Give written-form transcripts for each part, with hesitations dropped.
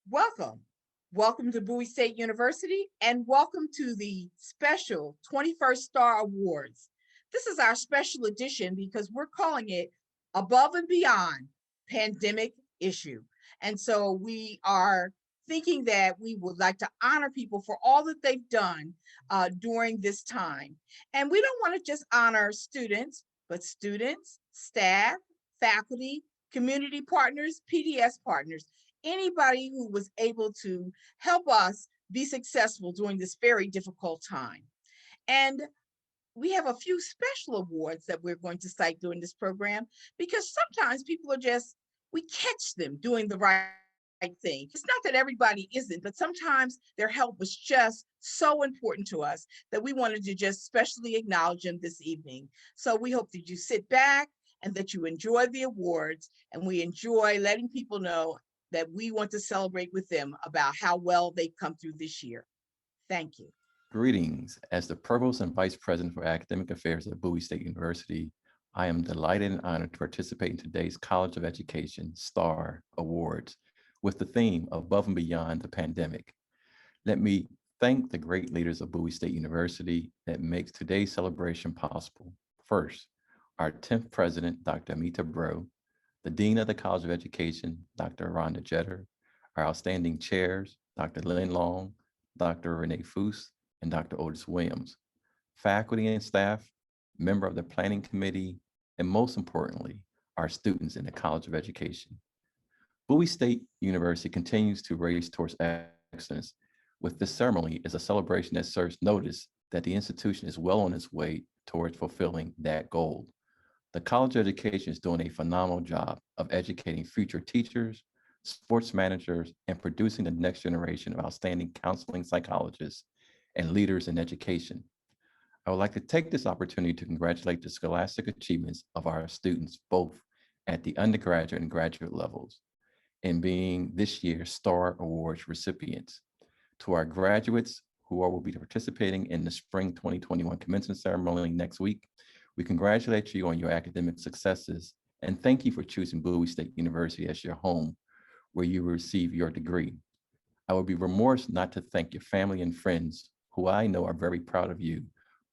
Welcome. Welcome to Bowie State University and welcome to the special 21st Star Awards. This is our special edition because we're calling it Above and Beyond Pandemic Issue. And so we are thinking that we would like to honor people for all that they've done during this time. And we don't want to just honor students, but students, staff, faculty, community partners, PDS partners, anybody who was able to help us be successful during this very difficult time. And we have a few special awards that we're going to cite during this program because sometimes people are just, we catch them doing the right thing. It's not that everybody isn't, but sometimes their help was just so important to us that we wanted to just specially acknowledge them this evening. So we hope that you sit back and that you enjoy the awards, and we enjoy letting people know that we want to celebrate with them about how well they've come through this year. Thank you. Greetings. As the Provost and Vice President for Academic Affairs at Bowie State University, I am delighted and honored to participate in today's College of Education STAR Awards with the theme Above and Beyond the Pandemic. Let me thank the great leaders of Bowie State University that makes today's celebration possible. First, our 10th President, Dr. Amita Bro, the Dean of the College of Education, Dr. Rhonda Jeter, our outstanding chairs, Dr. Lynn Long, Dr. Renee Foose, and Dr. Otis Williams, faculty and staff, member of the planning committee, and most importantly, our students in the College of Education. Bowie State University continues to race towards excellence, with this ceremony as a celebration that serves notice that the institution is well on its way towards fulfilling that goal. The College of Education is doing a phenomenal job of educating future teachers, sports managers, and producing the next generation of outstanding counseling psychologists and leaders in education. I would like to take this opportunity to congratulate the scholastic achievements of our students, both at the undergraduate and graduate levels, in being this year's STAR Awards recipients. To our graduates who will be participating in the spring 2021 commencement ceremony next week, we congratulate you on your academic successes and thank you for choosing Bowie State University as your home where you will receive your degree. I would be remiss not to thank your family and friends who I know are very proud of you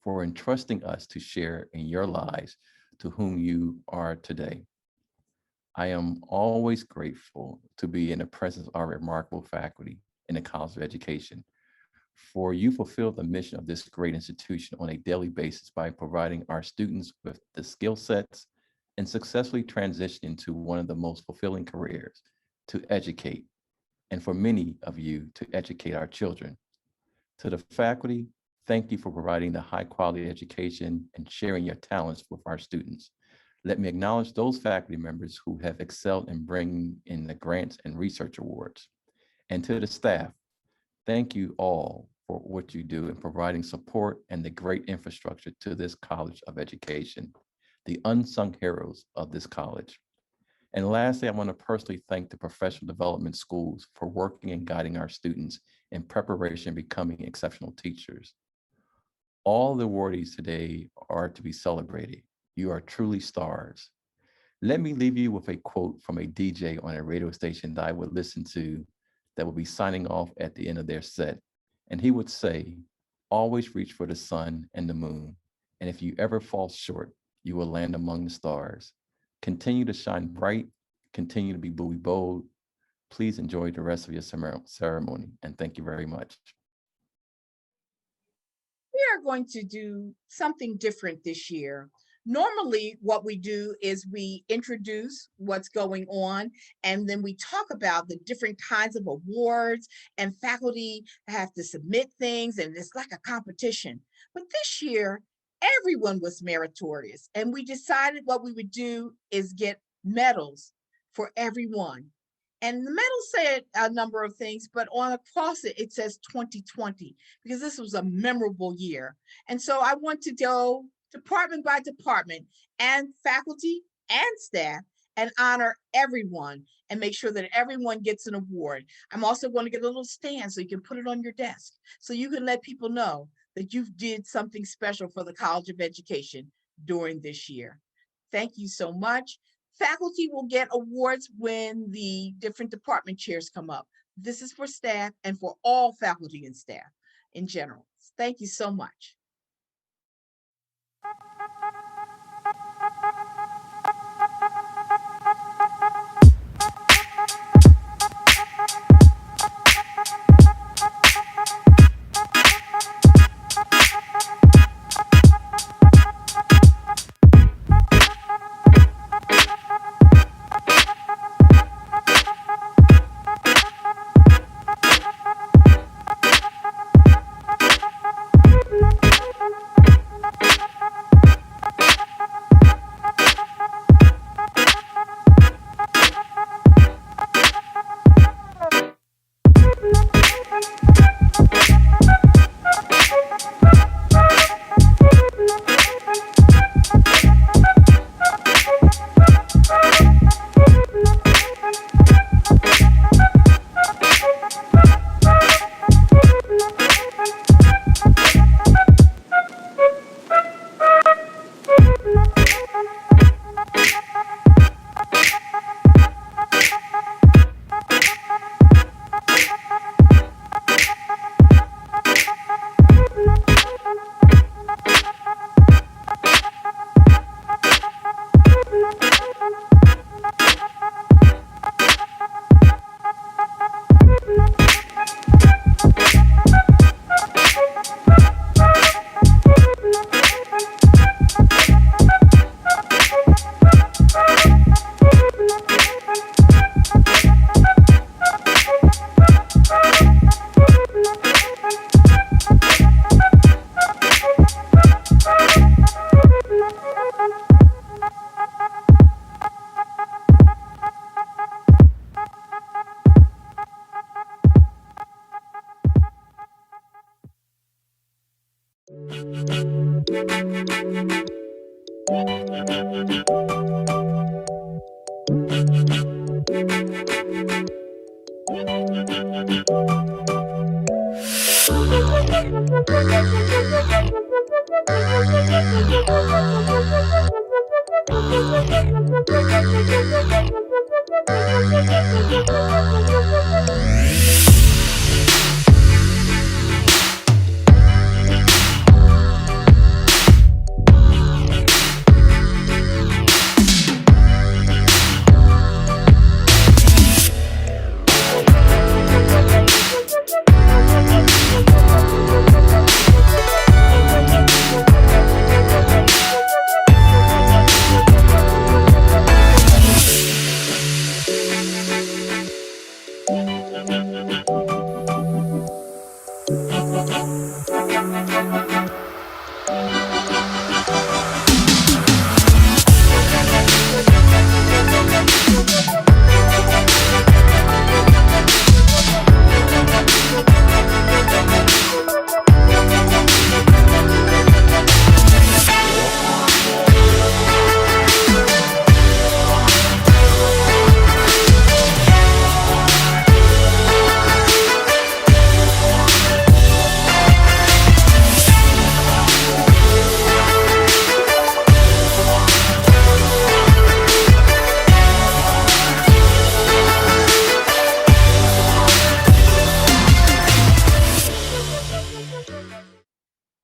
for entrusting us to share in your lives to whom you are today. I am always grateful to be in the presence of our remarkable faculty in the College of Education, for you fulfill the mission of this great institution on a daily basis by providing our students with the skill sets and successfully transitioning to one of the most fulfilling careers, to educate, and for many of you to educate our children. To the faculty, thank you for providing the high quality education and sharing your talents with our students. Let me acknowledge those faculty members who have excelled in bringing in the grants and research awards. And to the staff, thank you all for what you do in providing support and the great infrastructure to this College of Education, the unsung heroes of this college. And lastly, I want to personally thank the professional development schools for working and guiding our students in preparation and becoming exceptional teachers. All the awardees today are to be celebrated. You are truly stars. Let me leave you with a quote from a DJ on a radio station that I would listen to that will be signing off at the end of their set. And he would say, always reach for the sun and the moon. And if you ever fall short, you will land among the stars. Continue to shine bright, continue to be Bowie bold. Please enjoy the rest of your ceremony. And thank you very much. We are going to do something different this year. Normally, what we do is we introduce what's going on, and then we talk about the different kinds of awards, and faculty have to submit things, and it's like a competition. But this year, everyone was meritorious, and we decided what we would do is get medals for everyone. And the medal said a number of things, but on across it, it says 2020, because this was a memorable year. And so I want to go department by department and faculty and staff and honor everyone and make sure that everyone gets an award. I'm also going to get a little stand so you can put it on your desk so you can let people know that you did something special for the College of Education during this year. Thank you so much. Faculty will get awards when the different department chairs come up. This is for staff and for all faculty and staff in general. Thank you so much.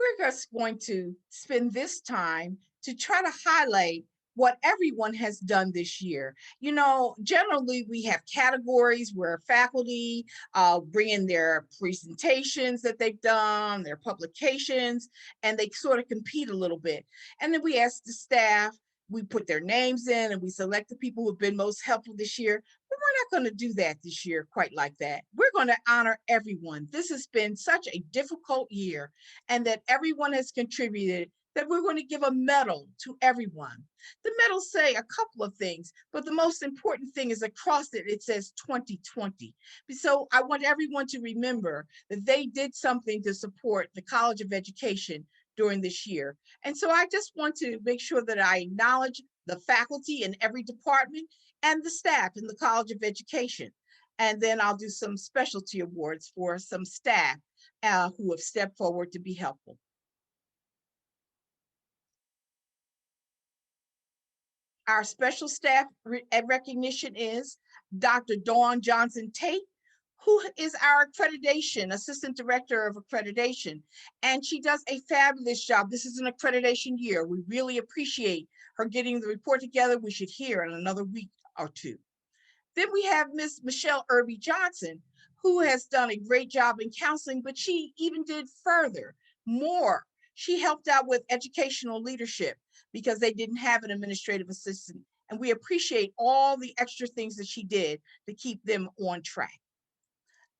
We're just going to spend this time to try to highlight what everyone has done this year. You know, generally we have categories where faculty bring in their presentations that they've done, their publications, and they sort of compete a little bit. And then we ask the staff, we put their names in and we select the people who have been most helpful this year. But we're not going to do that this year quite like that. We're going to honor everyone. This has been such a difficult year, and that everyone has contributed, that we're going to give a medal to everyone. The medals say a couple of things, but the most important thing is across it, it says 2020. So I want everyone to remember that they did something to support the College of Education during this year. And so I just want to make sure that I acknowledge the faculty in every department and the staff in the College of Education. And then I'll do some specialty awards for some staff who have stepped forward to be helpful. Our special staff recognition is Dr. Dawn Johnson Tate, who is our accreditation, Assistant Director of Accreditation. And she does a fabulous job. This is an accreditation year. We really appreciate her getting the report together. We should hear in another week or two. Then we have Miss Michelle Irby Johnson, who has done a great job in counseling, but she even did further, more. She helped out with educational leadership because they didn't have an administrative assistant. And we appreciate all the extra things that she did to keep them on track.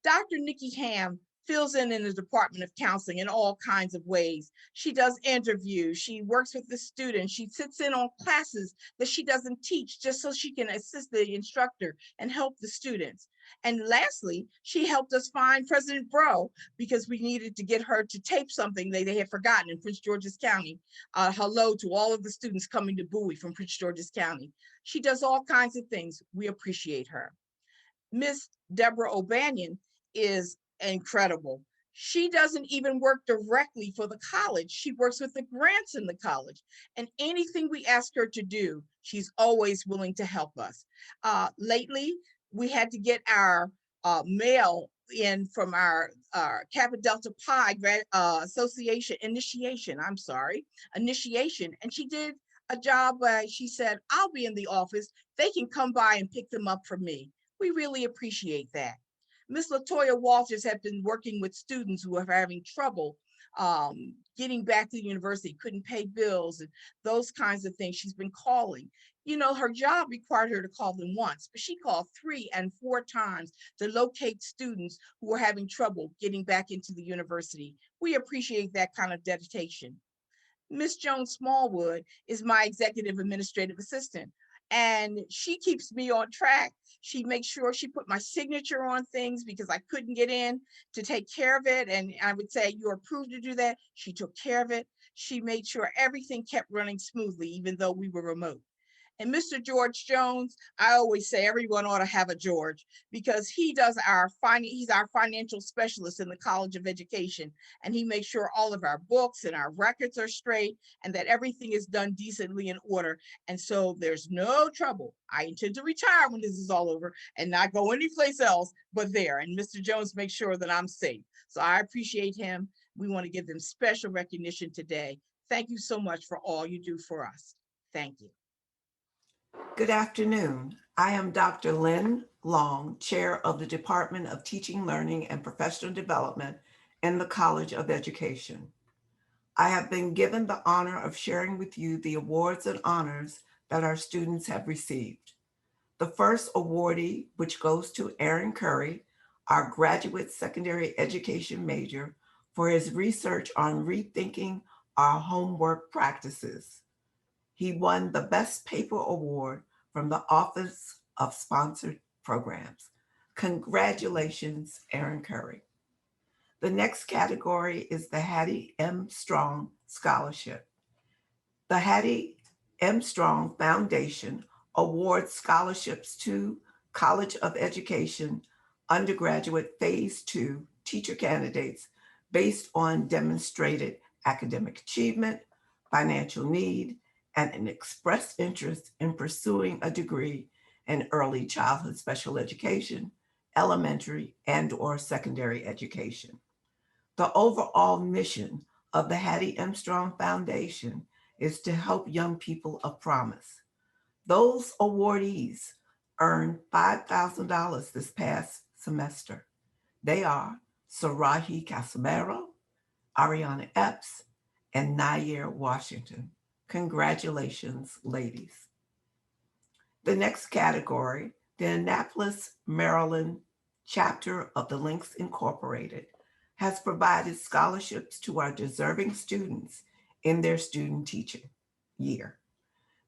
Dr. Nikki Ham fills in the Department of Counseling in all kinds of ways. She does interviews, she works with the students, she sits in on classes that she doesn't teach just so she can assist the instructor and help the students. And lastly, she helped us find President Bro because we needed to get her to tape something they had forgotten in Prince George's County. Hello to all of the students coming to Bowie from Prince George's County. She does all kinds of things. We appreciate her. Miss Deborah O'Banion is incredible. She doesn't even work directly for the college. She works with the grants in the college. And anything we ask her to do, she's always willing to help us. Lately, we had to get our mail in from our Kappa Delta Pi Association initiation. And she did a job where she said, I'll be in the office. They can come by and pick them up for me. We really appreciate that. Miss Latoya Walters has been working with students who are having trouble getting back to the university, couldn't pay bills and those kinds of things. She's been calling. You know, her job required her to call them once, but she called 3 and 4 times to locate students who were having trouble getting back into the university. We appreciate that kind of dedication. Miss Joan Smallwood is my executive administrative assistant, and she keeps me on track. She makes sure she put my signature on things because I couldn't get in to take care of it. And I would say, you're approved to do that. She took care of it. She made sure everything kept running smoothly, even though we were remote. And Mr. George Jones, I always say everyone ought to have a George because he's our financial specialist in the College of Education. And he makes sure all of our books and our records are straight and that everything is done decently in order. And so there's no trouble. I intend to retire when this is all over and not go anyplace else but there. And Mr. Jones makes sure that I'm safe. So I appreciate him. We want to give them special recognition today. Thank you so much for all you do for us. Thank you. Good afternoon. I am Dr. Lynn Long, Chair of the Department of Teaching, Learning, and Professional Development in the College of Education. I have been given the honor of sharing with you the awards and honors that our students have received. The first awardee, which goes to Aaron Curry, our graduate secondary education major, for his research on rethinking our homework practices. He won the Best Paper Award from the Office of Sponsored Programs. Congratulations, Aaron Curry. The next category is the Hattie M. Strong Scholarship. The Hattie M. Strong Foundation awards scholarships to College of Education undergraduate Phase 2 teacher candidates based on demonstrated academic achievement, financial need, and an expressed interest in pursuing a degree in early childhood special education, elementary and/or secondary education. The overall mission of the Hattie M. Strong Foundation is to help young people of promise. Those awardees earned $5,000 this past semester. They are Sarahi Casamero, Ariana Epps, and Nair Washington. Congratulations, ladies. The next category, the Annapolis, Maryland chapter of the Links Incorporated, has provided scholarships to our deserving students in their student teaching year.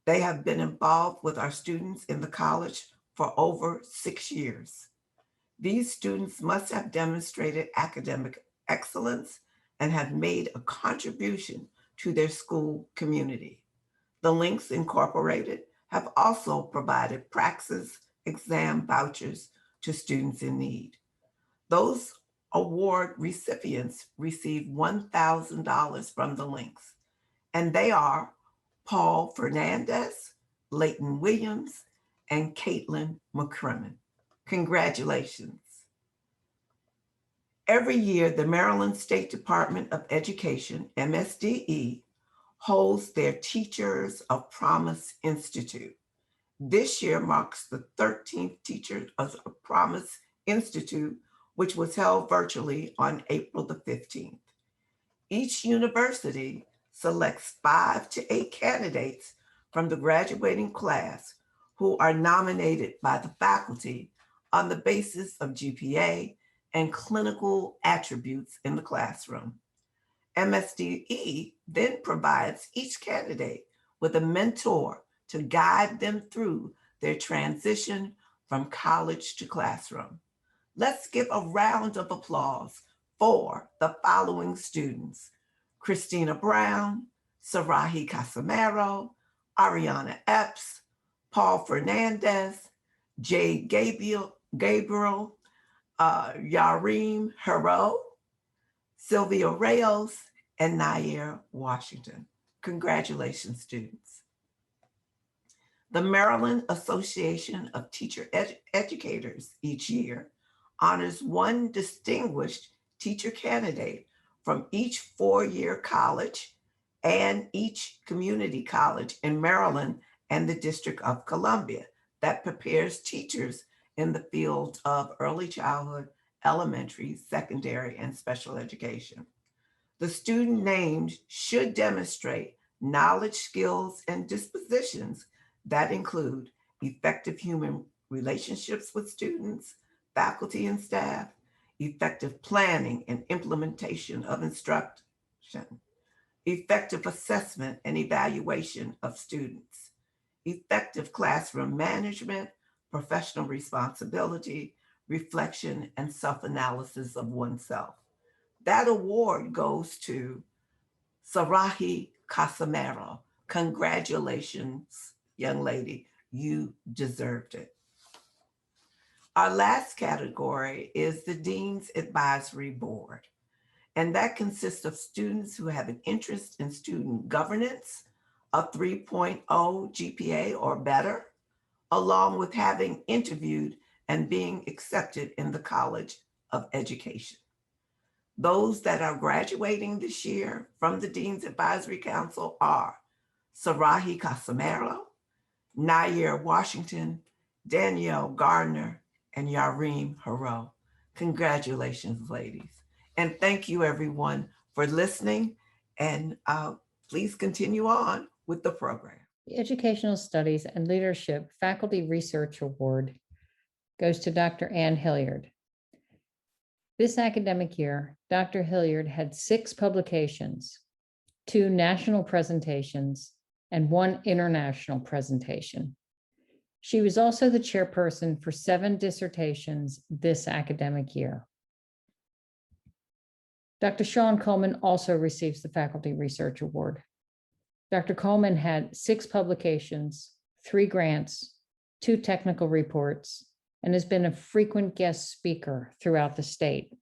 They have been involved with our students in the college for over 6 years. These students must have demonstrated academic excellence and have made a contribution to their school community. The Links Incorporated have also provided praxis exam vouchers to students in need. Those award recipients receive $1,000 from the Links, and they are Paul Fernandez, Leighton Williams, and Caitlin McCrimmon. Congratulations. Every year, the Maryland State Department of Education, MSDE, holds their Teachers of Promise Institute. This year marks the 13th Teachers of Promise Institute, which was held virtually on April the 15th. Each university selects 5 to 8 candidates from the graduating class who are nominated by the faculty on the basis of GPA and clinical attributes in the classroom. MSDE then provides each candidate with a mentor to guide them through their transition from college to classroom. Let's give a round of applause for the following students: Christina Brown, Sarahi Casamero, Ariana Epps, Paul Fernandez, Jade Gabriel, Yareem Hero, Sylvia Reyes, and Nair Washington. Congratulations, students. The Maryland Association of Teacher Educators each year honors one distinguished teacher candidate from each four-year college and each community college in Maryland and the District of Columbia that prepares teachers in the field of early childhood, elementary, secondary, and special education. The student named should demonstrate knowledge, skills, and dispositions that include effective human relationships with students, faculty, and staff, effective planning and implementation of instruction, effective assessment and evaluation of students, effective classroom management, professional responsibility, reflection, and self-analysis of oneself. That award goes to Sarahi Casamero. Congratulations, young lady. You deserved it. Our last category is the Dean's Advisory Board, and that consists of students who have an interest in student governance, a 3.0 GPA or better, along with having interviewed and being accepted in the College of Education. Those that are graduating this year from the Dean's Advisory Council are Sarahi Casamero, Nair Washington, Danielle Gardner, and Yareem Hero. Congratulations, ladies. And thank you, everyone, for listening. And please continue on with the program. The Educational Studies and Leadership Faculty Research Award goes to Dr. Ann Hilliard. This academic year, Dr. Hilliard had 6 publications, 2 national presentations, and 1 international presentation. She was also the chairperson for 7 dissertations this academic year. Dr. Sean Coleman also receives the Faculty Research Award. Dr. Coleman had 6 publications, 3 grants, 2 technical reports, and has been a frequent guest speaker throughout the state.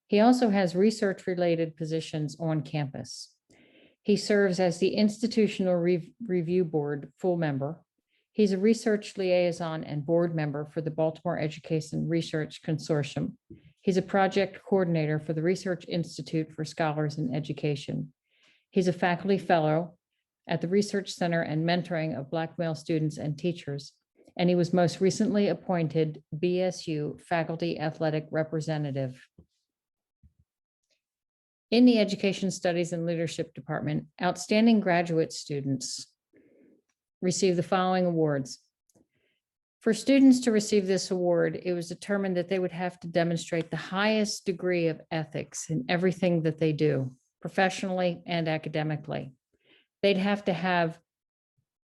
He also has research-related positions on campus. He serves as the Institutional Review Board full member. He's a research liaison and board member for the Baltimore Education Research Consortium. He's a project coordinator for the Research Institute for Scholars in Education. He's a faculty fellow at the Research Center and mentoring of Black male students and teachers. And he was most recently appointed BSU Faculty Athletic Representative. In the Education Studies and Leadership Department, outstanding graduate students receive the following awards. For students to receive this award, it was determined that they would have to demonstrate the highest degree of ethics in everything that they do, professionally and academically. They'd have to have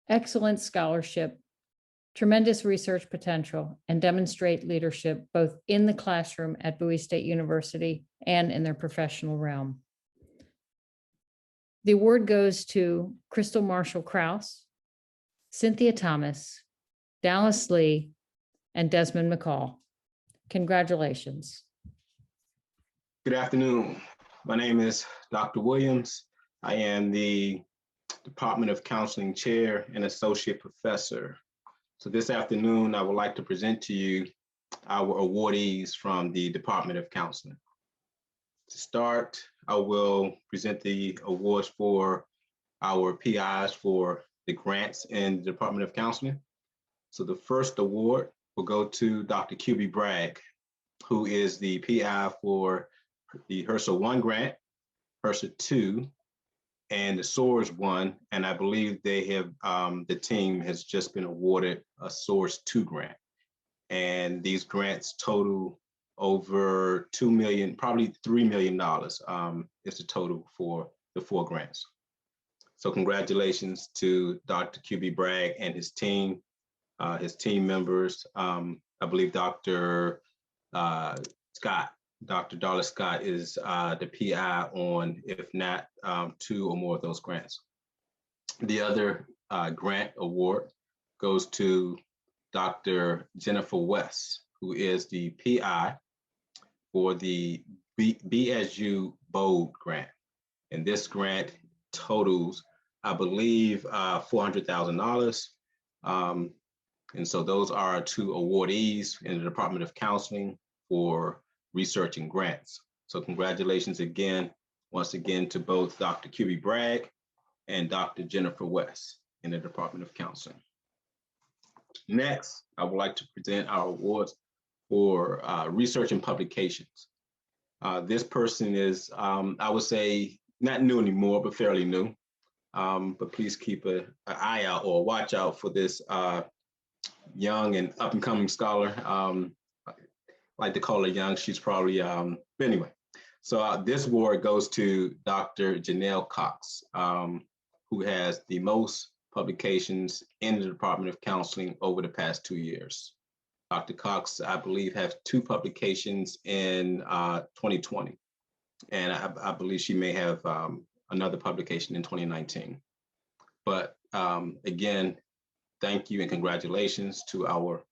excellent scholarship, tremendous research potential, and demonstrate leadership both in the classroom at Bowie State University and in their professional realm. The award goes to Crystal Marshall Krause, Cynthia Thomas, Dallas Lee, and Desmond McCall. Congratulations. Good afternoon. My name is Dr. Williams. I am the Department of Counseling Chair and Associate Professor. So this afternoon, I would like to present to you our awardees from the Department of Counseling. To start, I will present the awards for our PIs for the grants in the Department of Counseling. So the first award will go to Dr. QB Bragg, who is the PI for the HRSA 1 grant, HRSA 2, and the SOARS 1. And I believe they have, the team has just been awarded a SOARS 2 grant. And these grants total over $2 million, probably $3 million is the total for the 4 grants. So congratulations to Dr. QB Bragg and his team members. I believe Dr. Scott, Dr. Darla Scott is the PI on, if not 2 or more of those grants. The other grant award goes to Dr. Jennifer West, who is the PI for the BSU Bowie grant. And this grant totals, I believe, $400,000. And so those are our 2 awardees in the Department of Counseling for research and grants. So congratulations again, once again, to both Dr. QB Bragg and Dr. Jennifer West in the Department of Counseling. Next, I would like to present our awards for research and publications. This person is, I would say, not new anymore, but fairly new. But please keep an eye out or watch out for this young and up and coming scholar. I like to call her young, she's probably, but anyway. So this award goes to Dr. Janelle Cox, who has the most publications in the Department of Counseling over the past 2 years. Dr. Cox, I believe, has 2 publications in 2020. And I believe she may have another publication in 2019. But again, thank you and congratulations to our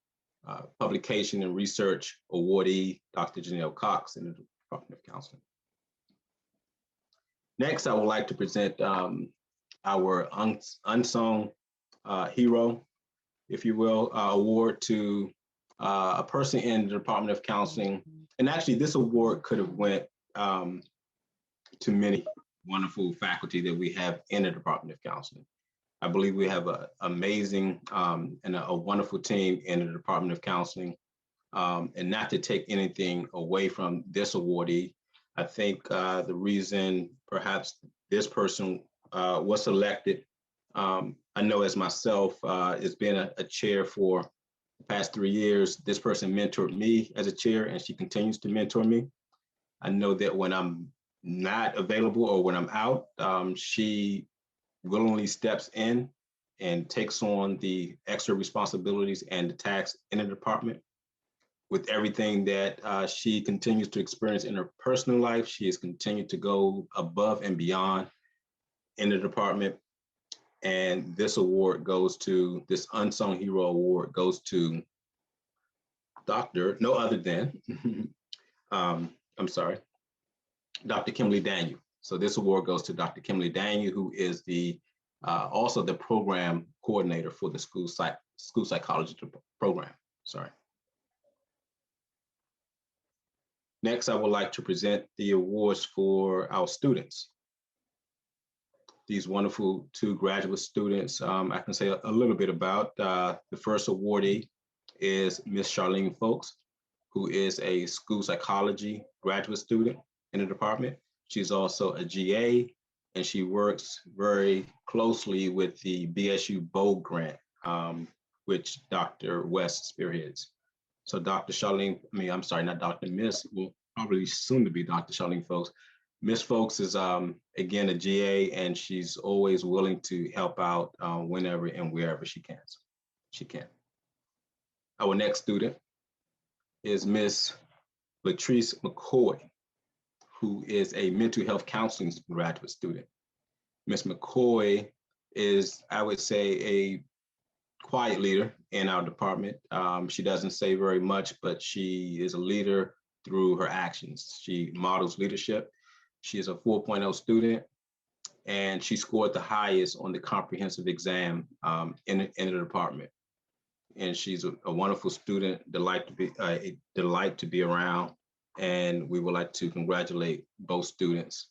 publication and research awardee, Dr. Janelle Cox in the Department of Counseling. Next, I would like to present our unsung hero, if you will, award to a person in the Department of Counseling. And actually, this award could have went to many wonderful faculty that we have in the Department of Counseling. I believe we have an amazing and a wonderful team in the Department of Counseling. And not to take anything away from this awardee, I think the reason perhaps this person was selected, I know as myself, it's been a chair for the past 3 years. This person mentored me as a chair, and she continues to mentor me. I know that when I'm not available or when I'm out, she willingly steps in and takes on the extra responsibilities and the tasks in the department. With everything that she continues to experience in her personal life, she has continued to go above and beyond in the department. And this award goes to, this Unsung Hero Award goes to no other than, Dr. Kimberly Daniel. So this award goes to Dr. Kimberly Daniel, who is the also the program coordinator for the school psychology program. Sorry. Next, I would like to present the awards for our students. These wonderful 2 graduate students, I can say a little bit about. The first awardee is Miss Charlene Folks, who is a school psychology graduate student in the department. She's also a GA, and she works very closely with the BSU Bowie grant, which Dr. West spearheads. So Dr. Charlene, not Dr. Miss, will probably soon to be Dr. Charlene Folks. Miss Folks is, again, a GA, and she's always willing to help out whenever and wherever she can. Our next student is Miss Latrice McCoy, who is a mental health counseling graduate student. Miss McCoy is, I would say, a quiet leader in our department. She doesn't say very much, but she is a leader through her actions. She models leadership. She is a 4.0 student, and she scored the highest on the comprehensive exam in the department. And she's a wonderful student, a delight to be around. And we would like to congratulate both students,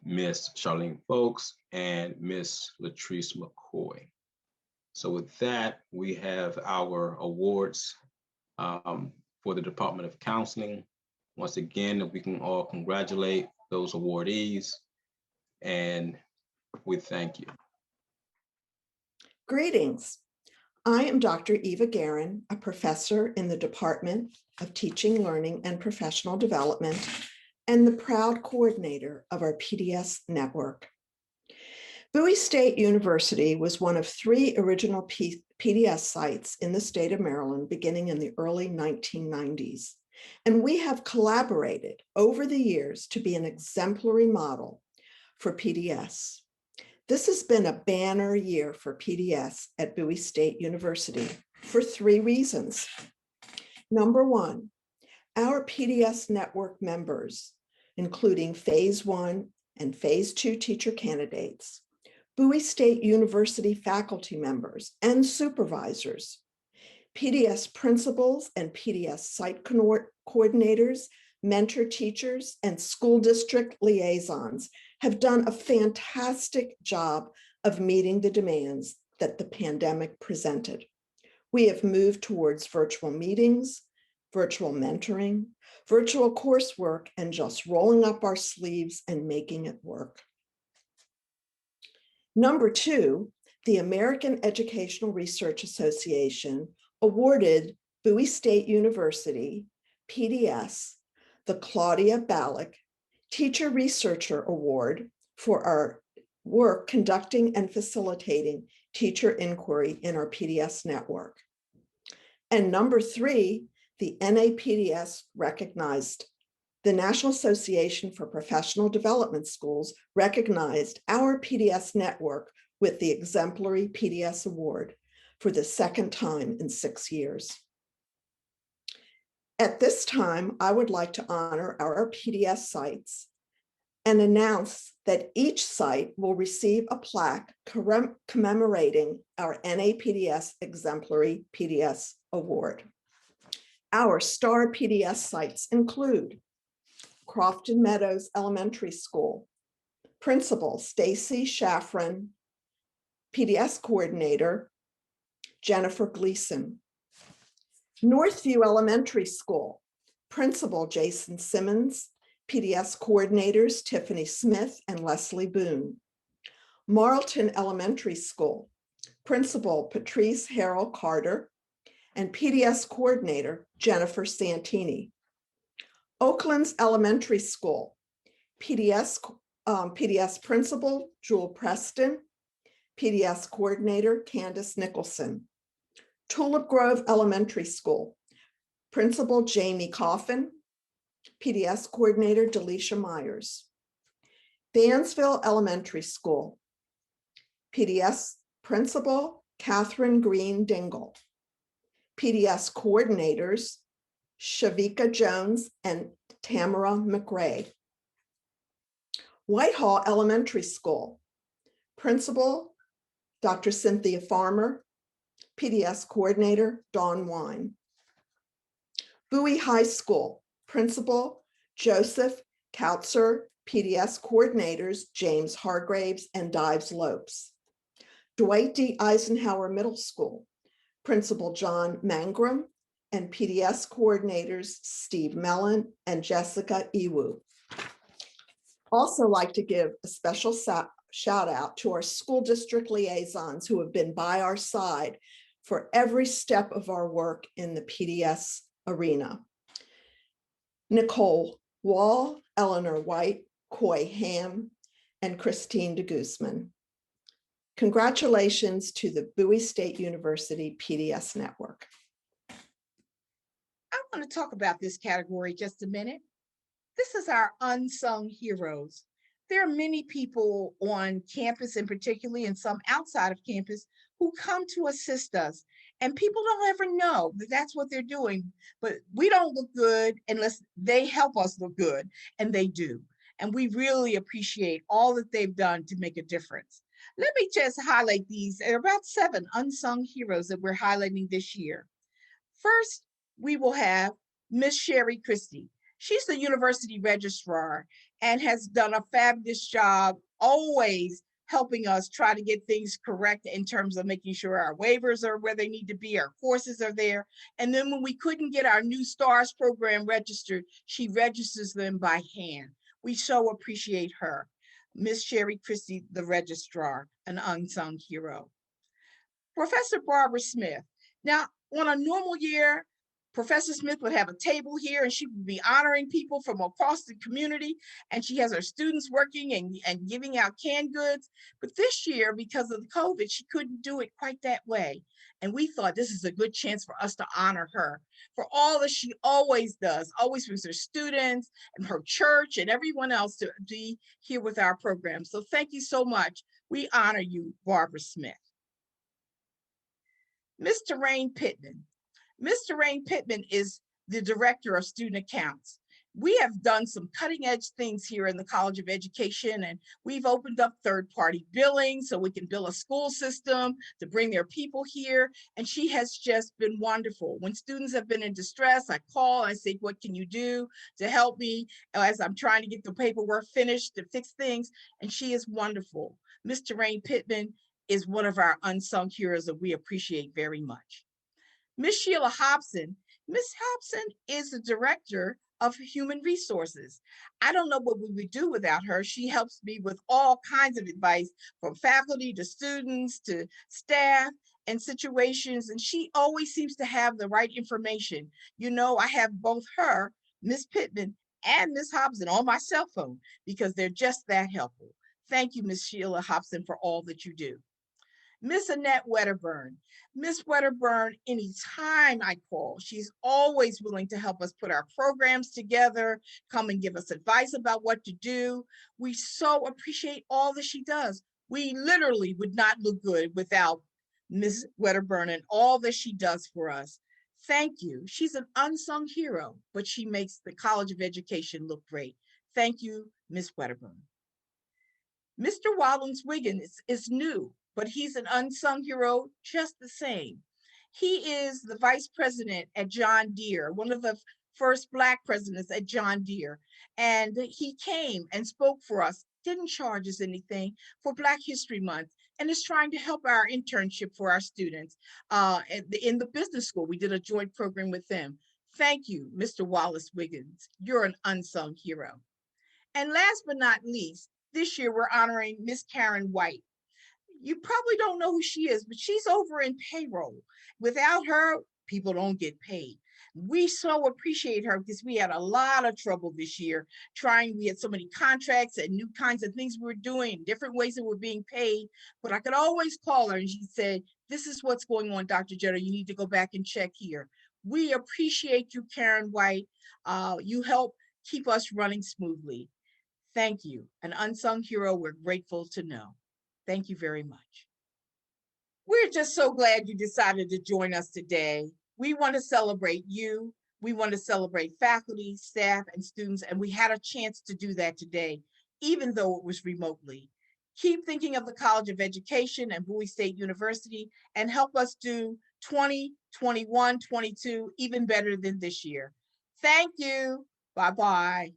Miss Charlene Folks and Miss Latrice McCoy. So with that, we have our awards for the Department of Counseling. Once again, we can all congratulate those awardees, and we thank you. Greetings. I am Dr. Eva Guerin, a professor in the Department of Teaching, Learning, and Professional Development, and the proud coordinator of our PDS network. Bowie State University was one of 3 original PDS sites in the state of Maryland beginning in the early 1990s. And we have collaborated over the years to be an exemplary model for PDS. This has been a banner year for PDS at Bowie State University for 3 reasons. Number 1, our PDS network members, including Phase 1 and Phase 2 teacher candidates, Bowie State University faculty members and supervisors, PDS principals and PDS site coordinators, mentor teachers, and school district liaisons have done a fantastic job of meeting the demands that the pandemic presented. We have moved towards virtual meetings, virtual mentoring, virtual coursework, and just rolling up our sleeves and making it work. Number 2, the American Educational Research Association awarded Bowie State University, PDS, the Claudia Ballack Teacher Researcher Award for our work conducting and facilitating teacher inquiry in our PDS network. And number 3, the NAPDS recognized, the National Association for Professional Development Schools recognized our PDS network with the Exemplary PDS Award for the 2nd time in 6 years. At this time, I would like to honor our PDS sites and announce that each site will receive a plaque commemorating our NAPDS Exemplary PDS Award. Our star PDS sites include Crofton Meadows Elementary School, Principal Stacy Shaffron, PDS Coordinator Jennifer Gleason. Northview Elementary School, Principal Jason Simmons, PDS Coordinators Tiffany Smith and Leslie Boone. Marlton Elementary School, Principal Patrice Harrell Carter, and PDS Coordinator Jennifer Santini. Oaklands Elementary School, PDS Principal Jewel Preston, PDS Coordinator Candace Nicholson. Tulip Grove Elementary School, Principal Jamie Coffin, PDS Coordinator Delisha Myers. Dansville Elementary School, PDS Principal Catherine Green Dingle. PDS Coordinators Shavika Jones and Tamara McRae. Whitehall Elementary School, Principal Dr. Cynthia Farmer, PDS Coordinator Dawn Wine. Bowie High School, Principal Joseph Kautzer, PDS Coordinators James Hargraves and Dives Lopes. Dwight D. Eisenhower Middle School, Principal John Mangrum, and PDS Coordinators Steve Mellon and Jessica Iwu. Also like to give a special shout out to our school district liaisons who have been by our side for every step of our work in the PDS arena. Nicole Wall, Eleanor White, Coy Ham, and Christine de Guzman. Congratulations to the Bowie State University PDS network. I want to talk about this category just a minute. This is our unsung heroes. There are many people on campus, and particularly and some outside of campus, who come to assist us. And people don't ever know that that's what they're doing, but we don't look good unless they help us look good, and they do. And we really appreciate all that they've done to make a difference. Let me just highlight these. There are about 7 unsung heroes that we're highlighting this year. First, we will have Miss Sherry Christie. She's the university registrar and has done a fabulous job always helping us try to get things correct in terms of making sure our waivers are where they need to be, our courses are there. And then when we couldn't get our new STARS program registered, she registers them by hand. We so appreciate her. Miss Sherry Christie, the registrar, an unsung hero. Professor Barbara Smith. Now, on a normal year, Professor Smith would have a table here and she would be honoring people from across the community. And she has her students working and giving out canned goods. But this year, because of the COVID, she couldn't do it quite that way. And we thought this is a good chance for us to honor her for all that she always does, always with her students and her church and everyone else to be here with our program. So thank you so much. We honor you, Barbara Smith. Miss Terrain Pittman. Miss Terrain Pittman is the director of student accounts. We have done some cutting edge things here in the College of Education, and we've opened up third-party billing so we can bill a school system to bring their people here. And she has just been wonderful. When students have been in distress, I call, I say, what can you do to help me as I'm trying to get the paperwork finished to fix things? And she is wonderful. Miss Terrain Pittman is one of our unsung heroes that we appreciate very much. Miss Sheila Hobson. Miss Hobson is the director of human resources. I don't know what we would do without her. She helps me with all kinds of advice from faculty to students to staff and situations. And she always seems to have the right information. You know, I have both her, Miss Pittman, and Miss Hobson on my cell phone because they're just that helpful. Thank you, Miss Sheila Hobson, for all that you do. Miss Annette Wedderburn. Miss Wedderburn, anytime I call, she's always willing to help us put our programs together, come and give us advice about what to do. We so appreciate all that she does. We literally would not look good without Miss Wedderburn and all that she does for us. Thank you. She's an unsung hero, but she makes the College of Education look great. Thank you, Miss Wedderburn. Mr. Wallens Wiggins is new, but he's an unsung hero just the same. He is the vice president at John Deere, one of the first Black presidents at John Deere. And he came and spoke for us, didn't charge us anything for Black History Month, and is trying to help our internship for our students in the business school. We did a joint program with them. Thank you, Mr. Wallace Wiggins. You're an unsung hero. And last but not least, this year we're honoring Miss Karen White. You probably don't know who she is, but she's over in payroll. Without her, people don't get paid. We so appreciate her because we had a lot of trouble this year we had so many contracts and new kinds of things we were doing, different ways that we're being paid. But I could always call her and she said, this is what's going on, Dr. Jeter. You need to go back and check here. We appreciate you, Karen White. You help keep us running smoothly. Thank you. An unsung hero we're grateful to know. Thank you very much. We're just so glad you decided to join us today. We want to celebrate you. We want to celebrate faculty, staff, and students, and we had a chance to do that today, even though it was remotely. Keep thinking of the College of Education and Bowie State University and help us do 2021, 22 even better than this year. Thank you. Bye-bye.